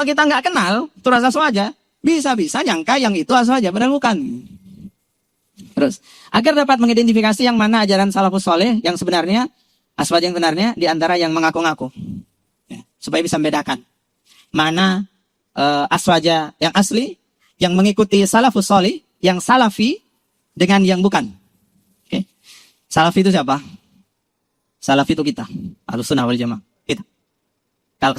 Kalau kita nggak kenal, terus aswaja, bisa-bisa nyangka yang itu aswaja, padahal bukan. Terus, agar dapat mengidentifikasi yang mana ajaran salafus soleh yang sebenarnya, aswaja yang benarnya, di antara yang mengaku-ngaku. Ya, supaya bisa membedakan. Mana aswaja yang asli, yang mengikuti salafus soleh, yang salafi, dengan yang bukan. Oke. Salafi itu siapa? Salafi itu kita. Ahlussunnah wal Jamaah. Kita. Kalau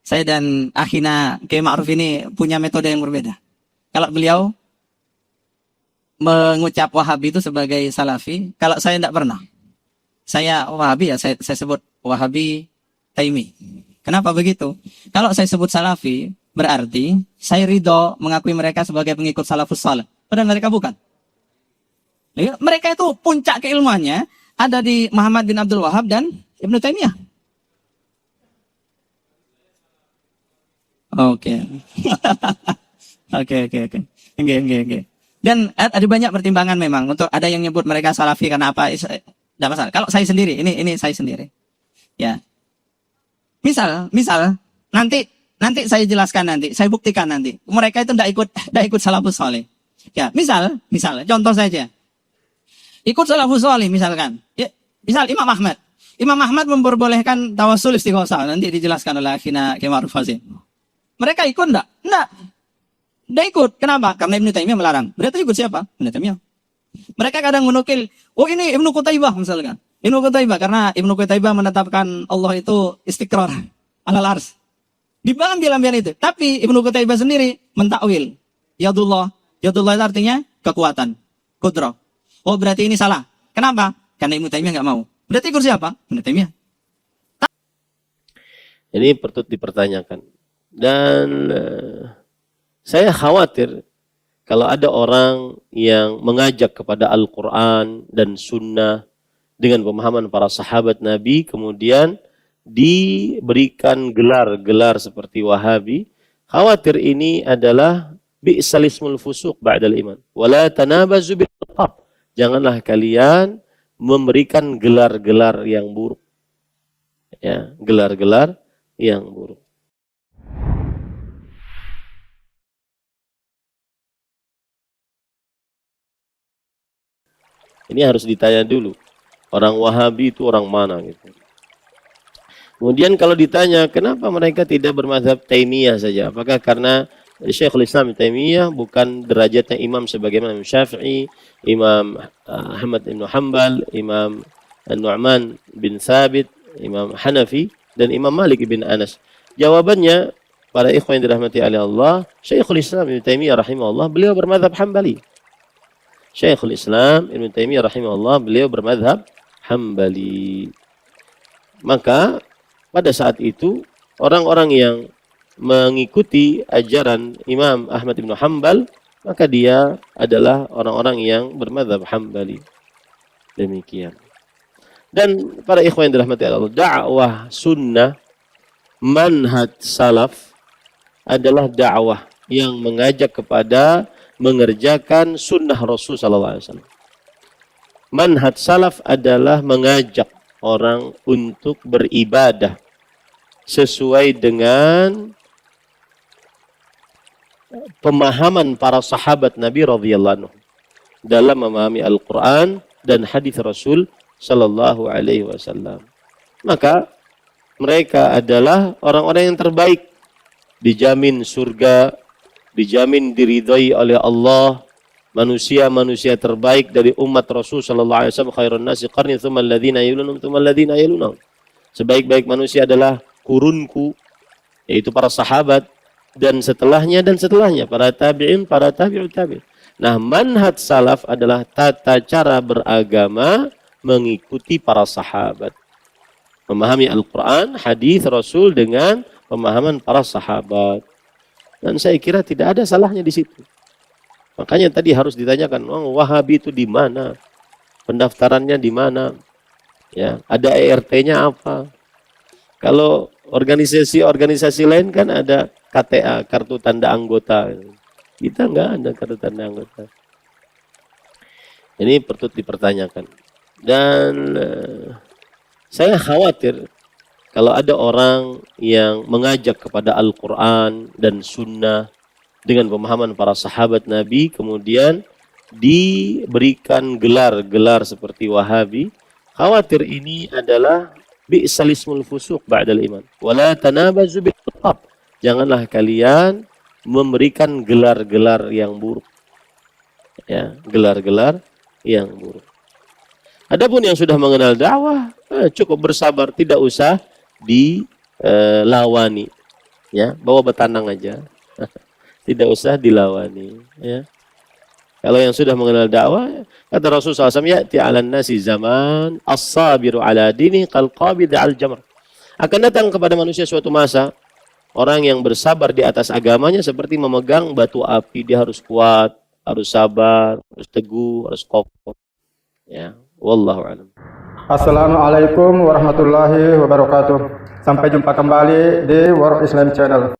saya dan akhina Kiai Ma'ruf ini punya metode yang berbeda. Kalau beliau mengucap Wahabi itu sebagai Salafi, kalau saya tidak pernah. Saya Wahabi ya, saya sebut Wahabi Taimi. Kenapa begitu? Kalau saya sebut Salafi, berarti saya ridho mengakui mereka sebagai pengikut Salafus Saleh. Padahal mereka bukan. Mereka itu puncak keilmuannya ada di Muhammad bin Abdul Wahab dan Ibnu Taimiyah. Oke. Oke. Oke. Dan ada banyak pertimbangan memang untuk ada yang nyebut mereka Salafi karena apa? Tidak masalah. Kalau saya sendiri, ini saya sendiri. Ya. Misal nanti saya jelaskan nanti, saya buktikan nanti. Mereka itu tidak ikut Salafus Saleh. Ya, misal contoh saja. Ikut Salafus Saleh misalkan. Ya, misal Imam Ahmad. Imam Ahmad memperbolehkan tawasul istighosah, nanti dijelaskan oleh akhina Kiai Ma'ruf Fazil. Mereka ikut enggak? Enggak. Enggak ikut. Kenapa? Karena Ibnu Taimiyah melarang. Berarti ikut siapa? Ibnu Taimiyah. Mereka kadang menukil, oh ini Ibnu Qutaibah misalkan. Ibnu Qutaibah karena Ibnu Qutaibah menetapkan Allah itu istiqrar alal ars. Diambil itu. Tapi Ibnu Qutaibah sendiri mentakwil. Yadullah itu artinya kekuatan. Qudrah. Oh berarti ini salah. Kenapa? Karena Ibnu Taimiyah enggak mau. Berarti ikut siapa? Ibnu Taimiyah. Ini perlu dipertanyakan. Dan saya khawatir kalau ada orang yang mengajak kepada Al-Quran dan Sunnah dengan pemahaman para sahabat Nabi, kemudian diberikan gelar-gelar seperti Wahabi, khawatir ini adalah bi'sal ismul fusuq ba'dal iman. Wala tanabazu bil alqab. Janganlah kalian memberikan gelar-gelar yang buruk. Ya, gelar-gelar yang buruk. Ini harus ditanya dulu. Orang Wahabi itu orang mana gitu. Kemudian kalau ditanya kenapa mereka tidak bermadzhab Taimiyah saja? Apakah karena Syekhul Islam Taimiyah bukan derajatnya imam sebagaimana Imam Syafi'i, Imam Ahmad bin Hanbal, Imam Nu'man bin Thabit, Imam Hanafi dan Imam Malik bin Anas? Jawabannya para ikhwan yang dirahmati oleh Allah, Syekhul Islam Ibnu Taimiyah rahimahullah beliau bermadzhab Hambali. Syekhul Islam Ibnu Taimiyah rahimahullah beliau bermadzhab Hambali. Maka pada saat itu orang-orang yang mengikuti ajaran Imam Ahmad bin Hanbal, maka dia adalah orang-orang yang bermadzhab Hambali. Demikian. Dan para ikhwan yang dirahmati Allah, dakwah sunnah manhaj salaf adalah dakwah yang mengajak kepada mengerjakan sunnah Rasul sallallahu alaihi wasallam. Manhaj salaf adalah mengajak orang untuk beribadah sesuai dengan pemahaman para sahabat Nabi radhiyallahu anhu dalam memahami Al-Qur'an dan hadis Rasul sallallahu alaihi wasallam. Maka mereka adalah orang-orang yang terbaik, dijamin surga, dijamin diridhai oleh Allah, manusia-manusia terbaik dari umat Rasul sallallahu alaihi wasallam, khairun nasi qarni tsumma alladziina yalunhum tsumma alladziina yalunhum. Sebaik-baik manusia adalah kurunku, yaitu para sahabat, dan setelahnya para tabi'in, para tabi'ut tabi'in. Nah, manhaj salaf adalah tata cara beragama mengikuti para sahabat. Memahami Al-Qur'an, hadis Rasul dengan pemahaman para sahabat. Dan saya kira tidak ada salahnya di situ. Makanya tadi harus ditanyakan, oh, Wahabi itu di mana? Pendaftarannya di mana? Ya, ada ERT-nya apa? Kalau organisasi lain kan ada KTA, kartu tanda anggota. Kita nggak ada kartu tanda anggota. Ini perlu dipertanyakan. Dan saya khawatir kalau ada orang yang mengajak kepada Al-Quran dan Sunnah dengan pemahaman para sahabat Nabi, kemudian diberikan gelar-gelar seperti Wahabi, khawatir ini adalah bi'sal ismul fusuq ba'dal iman. Wala tanabazu bil alqab. Janganlah kalian memberikan gelar-gelar yang buruk. Ya, gelar-gelar yang buruk. Adapun yang sudah mengenal dakwah, cukup bersabar, tidak usah dilawani. Ya, bawa betanang aja. Tidak usah dilawani, ya. Kalau yang sudah mengenal dakwah, kata Rasulullah SAW, ya'ti 'alan nasi zaman as-sabiru 'ala dini qal qabid 'al jamr. Akan datang kepada manusia suatu masa orang yang bersabar di atas agamanya seperti memegang batu api. Dia harus kuat, harus sabar, harus teguh, harus kokoh. Ya, wallahu a'lam. Assalamualaikum warahmatullahi wabarakatuh. Sampai jumpa kembali di World Islam Channel.